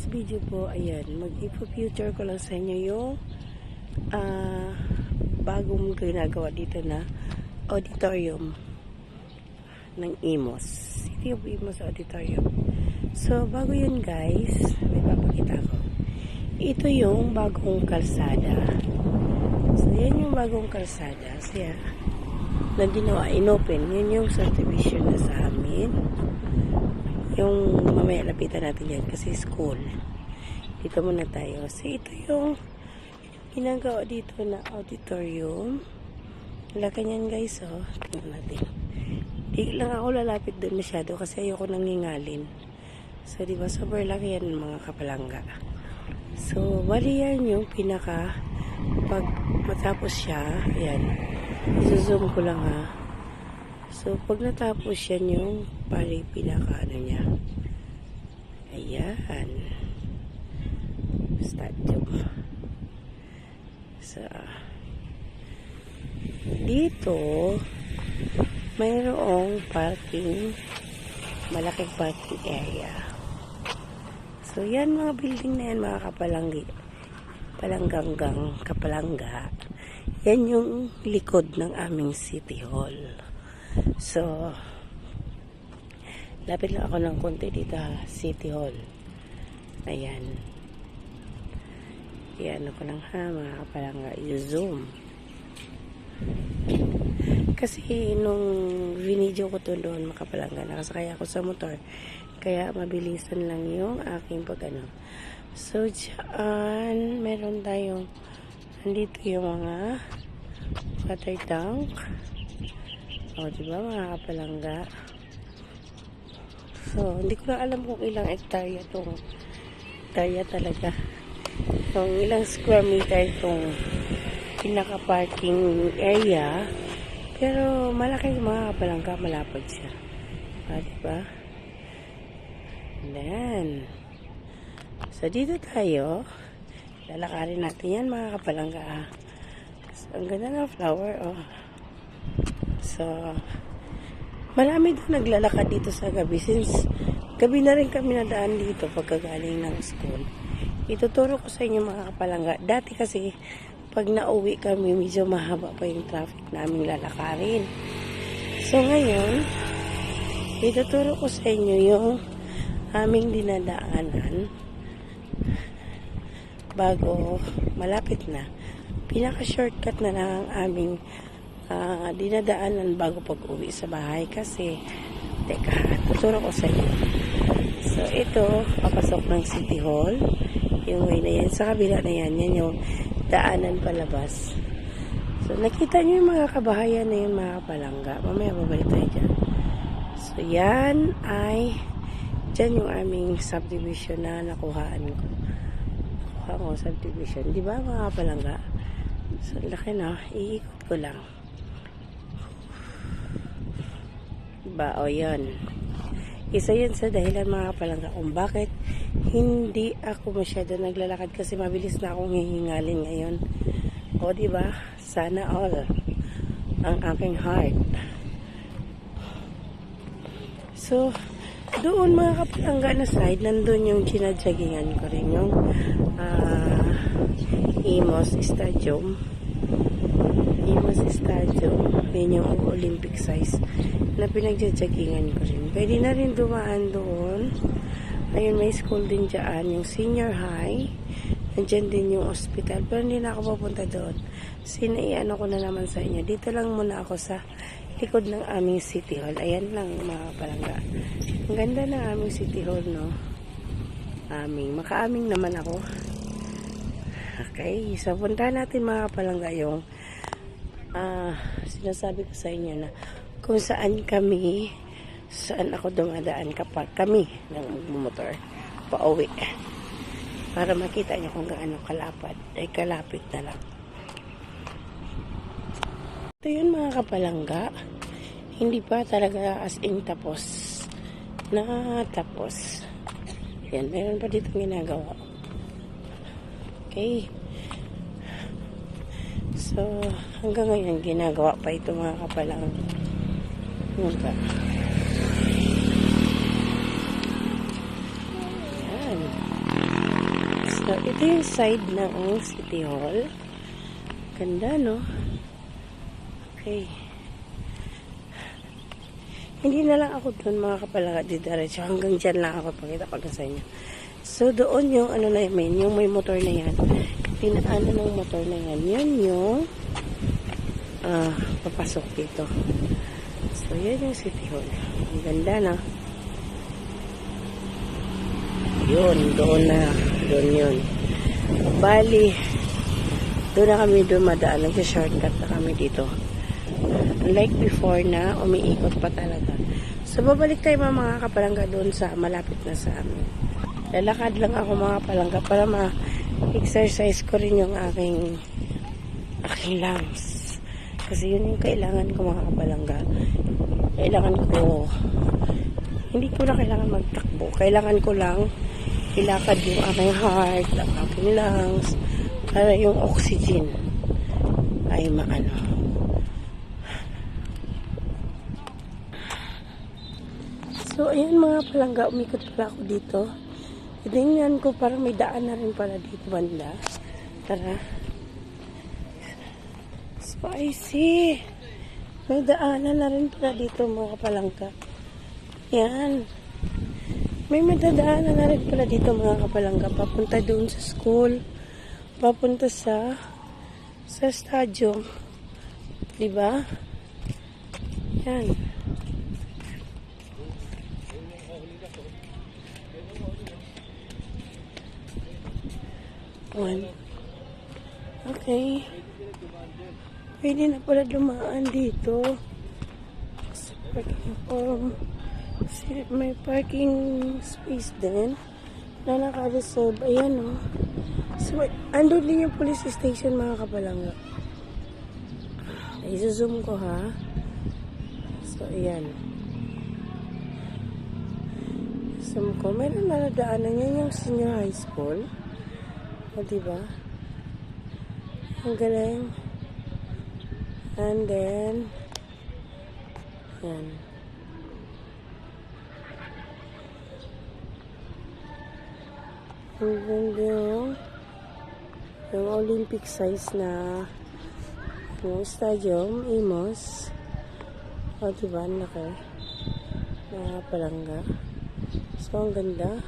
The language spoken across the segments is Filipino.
this video po, ayan, mag-future ko lang sa inyo yung bagong ginagawa dito na auditorium ng Imos. City of Imos Auditorium. So, bago yun guys, may papakita ko. Ito yung bagong kalsada. So, yan yung bagong kalsada. So, yan, na ginawa, inopen. Yun yung subdivision na sa amin. Yung mamaya lapitan natin yan kasi school. Dito muna tayo. So, ito yung ginagawa dito na auditorium. Laki niyan guys, oh. Tingnan natin. Di lang ako lalapit doon masyado kasi ayoko nangingalin. So, diba, super laki yan mga kapalangga. So, bali yan yung pinaka pag matapos siya, ayan. I-zoom ko lang ha. So, pag natapos yan yung pari pinaka ano niya. Ayan. Stadium. So, dito, mayroong parking, malaking parking area. So, yan mga building na yan, mga kapalangga. Yan yung likod ng aming City Hall. So, lapit lang ako ng konti dito ha, City Hall. Ayan. Ayan ako lang ha, mga kapalangga. I-zoom. Kasi nung video ko to doon, mga kapalangga, nakasakay ako sa motor. Kaya mabilisan lang yung aking pag-ano. So, dyan, meron tayong, nandito yung mga water tank. O, diba, mga kapalangga? So, hindi ko na alam kung ilang hektarya itong hektarya talaga. Kung ilang square meter itong pinaka-parking area. Pero, malaki mga kapalangga, malapad siya. O, diba? Then, so, dito tayo. Lalakarin natin yan, mga kapalangga. So, ang ganda ng flower, oh. So, marami doon naglalakad dito sa gabi. Since gabi na rin kami nadaan dito pagkagaling ng school. Ituturo ko sa inyo, mga kapalangga. Dati kasi, pag nauwi kami, medyo mahaba pa yung traffic naming lalakarin. So, ngayon, ituturo ko sa inyo yung aming dinadaanan bago malapit na. Pinaka-shortcut na lang ang aming dinadaanan bago pag-uwi sa bahay kasi teka, tuturo ko sa inyo. So, ito, papasok ng City Hall. Yung way na yan. Sa kabila na yan. Yan yung daanan palabas. So, nakita nyo yung mga kabahayan na yung mga kapalangga. Mamaya babalik tayo dyan. So, yan ay dyan yung aming subdivision na nakuhaan ko. Nakuha ko subdivision. Diba mga kapalangga? So, laki na. Iikot ko lang. Diba? O, yan. Isa yun sa dahilan mga kapalangga kung bakit hindi ako masyado naglalakad kasi mabilis na akong hihingalin ngayon. O, diba? Sana all ang aking heart. So, doon mga kapalangga na side, nandun yung ginadyagingan ko rin yung Imos Stadium. Imos Stadium. Yun yung Olympic size na pinagdadyagingan ko rin. Pwede na rin dumaan doon. Ayun, may school din dyan. Yung senior high. Nandyan din yung hospital. Pero hindi na ako papunta doon. Sinaiano ko na naman sa inyo. Dito lang muna ako sa likod ng aming City Hall. Ayan lang mga kapalangga. Ang ganda ng aming City Hall, no? Makaaming naman ako. Okay. So, puntahan natin mga kapalangga yung sinasabi ko sa inyo na kung saan ako dumadaan kapag kami ng motor pauwi. Para makita nyo kung gaano kalapit na lang. Ito yun mga kapalangga. Hindi pa talaga as in tapos. Yan, meron pa dito ginagawa. Okay. So, hanggang ngayon ginagawa pa ito mga kapalangga. Yan. So, ito yung side ng City Hall. Ganda, no? Okay. Hindi na lang ako doon mga kapalaga diretso. Hanggang dyan lang ako pakita ko na sa inyo. So, doon yung ano na yun, yung may motor na yan. Tinaanan ng motor na yan. Yan yung papasok dito. So, yan yung City Hall. Ang ganda, no? Yun, doon na. Doon yun. Bali, doon na kami dumadaan. Nag-shortcut na kami dito. Like before na, umiikot pa talaga. So, babalik tayo mga kapalangga doon sa malapit na sa amin. Lalakad lang ako mga kapalangga para ma-exercise ko rin yung aking lungs. Kasi yun yung kailangan ko mga kapalangga. Kailangan ko, hindi ko na kailangan magtakbo. Kailangan ko lang ilakad yung aking heart, ang aking lungs, para yung oxygen ay maano. So, ayan mga palangga, umikot pala ako dito. Tingnan ko, parang may daan na rin pala dito banda. Tara. Spicy! May daanan na rin pala dito mga palangga. Yan. May madadaanan na rin pala dito mga kapalangga. Papunta doon sa school. Papunta sa stadium. Diba? Yan. One. Okay. Pwede na pala dumaan dito. May parking space din na naka-reserve. Ayan, o. So, andun din yung police station mga kapalangga. I-zoom ko, ha. So, ayan. Zoom ko. Meron na nadaanan yan yung senior high school. O, diba? Ang galing. And then, yan. And then yung Olympic size na yung stadium, Imos. O, diba? Laki. Na palangga. So, ang ganda.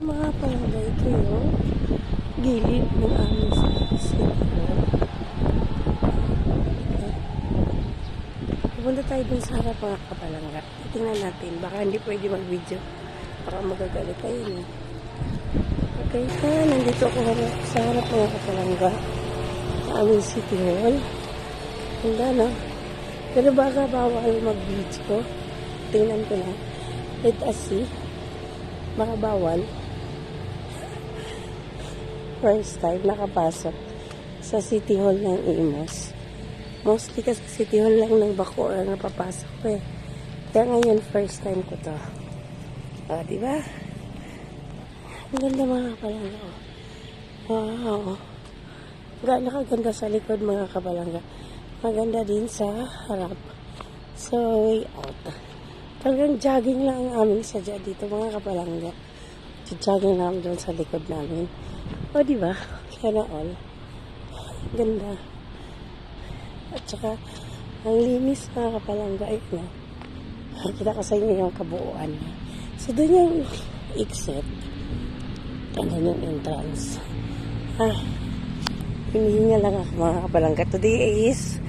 Mga palangga, ito yung gilid ng aming city. Pupunta tayo dun sa harap mga kapalangga. Tingnan natin. Baka hindi pwede mag-video. Baka magagalit tayo na. Okay. Nandito ako sa harap mga kapalangga. Sa aming City Hall. Ganda, no? Pero baka bawal mag-video. Tingnan ko na. Let us see. Baka bawal. First time nakapasok sa City Hall ng Imos. Mostly kasi City Hall lang ng Bacoor napapasok ko eh. Kaya ngayon first time ko to. O, diba? Ang ganda mga kapalangga. Wow. Ganda kaganda sa likod mga kapalangga. Maganda din sa harap. So, way out. Talagang jogging lang ang aming sadya dito mga kapalangga. Jogging lang doon sa likod namin. O, diba? Kaya all. Ganda. At saka, ang linis mga kapalangga. Ayun na. Kita ko sa inyo yung kabuuan. So, doon yung exit. And then yung entrance. Hinihinga lang ako mga kapalangga. Today is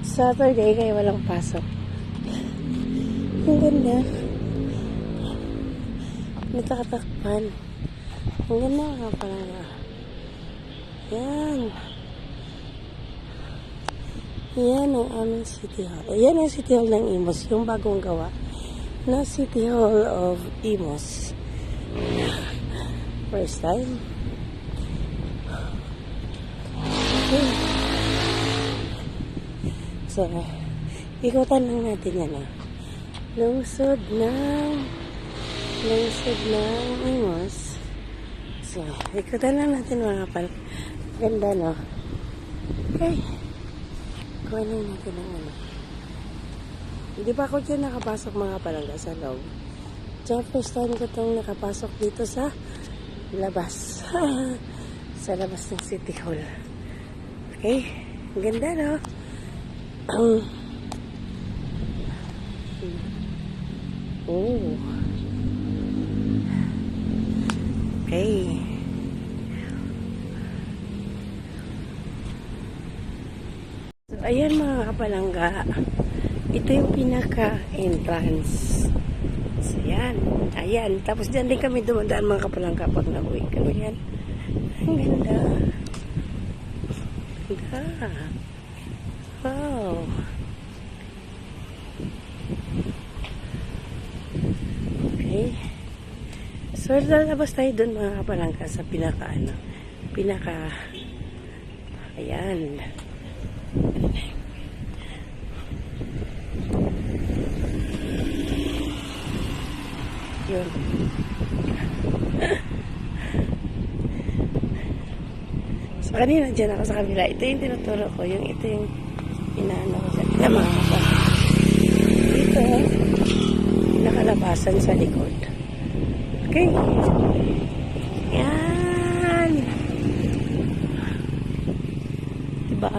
Saturday, kaya walang pasok. Ang ganda. Natatakpan. Ang ganda mga kapalangga. Yan. Yan ang aming City Hall. Yan ang City Hall ng Imos. Yung bagong gawa na City Hall of Imos. First time. Okay. So, ikutan lang natin yan. Lungsod ng Imos. So, ikutan lang natin mga kapal. Ganda, no? Okay. Kuhanin natin ang ano. Hindi pa ako dyan nakapasok mga palangga sa loob. Diyan first time ko itong nakapasok dito sa labas. Sa labas ng City Hall. Okay? Ang ganda, no? Oh. Okay. So, ayan mga kapalangga. Ito yung pinaka-entrance. So, yan. Ayan. Tapos dyan din kami dumadaan mga kapalangga pag nauwi kami. Yan. Ang ganda. Ganda. Wow. Okay. So, lalabas tayo dun mga kapalangga sa ayan. Yun. So, kanina dyan ako sa kabila. Ito yung tinuturo ko. Ito yung inaano ko sa mga kapalangga. Dito, nakalabasan sa likod. Okay. Yan. Diba?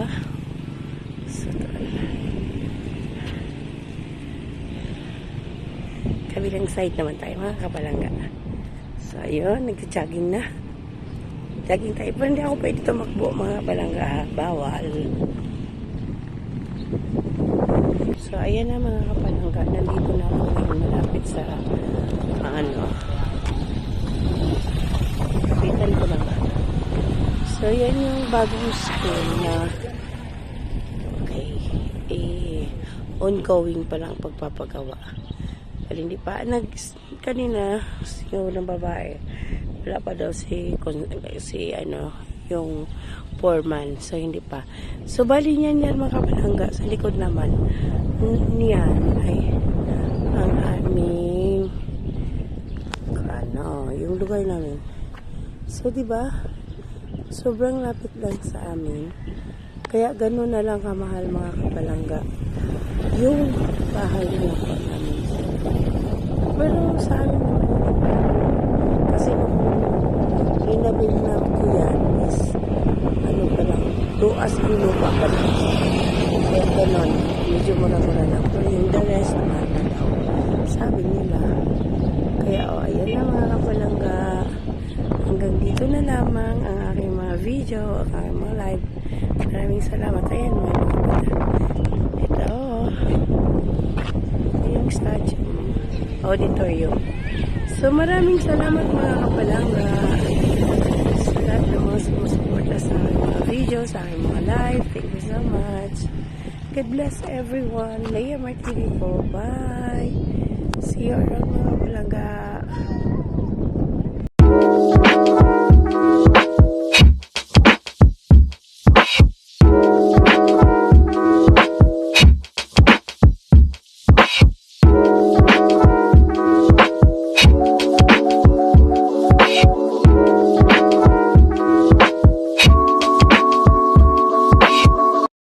So, kabilang side naman tayo mga kapalangga. So, ayun. Nag-jogging na. Jogging tayo. Pero hindi ako pwede tumakbo mga kapalangga. Bawal. So, ayan na mga kapalangga. Nandito na ako ngayon malapit sa kapitan ko lang. So, yan yung bagong school na ongoing pa lang pagpapagawa. Pero hindi pa. Kanina, sigaw ng babae. Wala pa daw yung foreman. So, hindi pa. So, bali niyan mga kapalangga. Sa likod naman, niyan ay ang aming yung lugar namin. So, diba? Sobrang lapit lang sa amin. Kaya, gano'n na lang kamahal mga kapalangga. Yung bahay na po namin. Pero, sa amin kasi nung inabil na ko yan is pa lang, tuas ang lupa pa lang. Kaya gano'n, medyo mura-mura lang. Pero yung the rest naman na daw. Sabi nila. Kaya, ayan na mga kapalangga. Hanggang dito na lamang ang aking mga video, ang aking mga live. Maraming salamat. Ayan, ito yung statue auditorium. So, maraming salamat mga kapalangga sa lahat ng mga sumusuporta sa aking mga video, sa aking mga live. Thank you so much. God bless everyone. Leia Martini po. Bye. See you around mga kapalangga.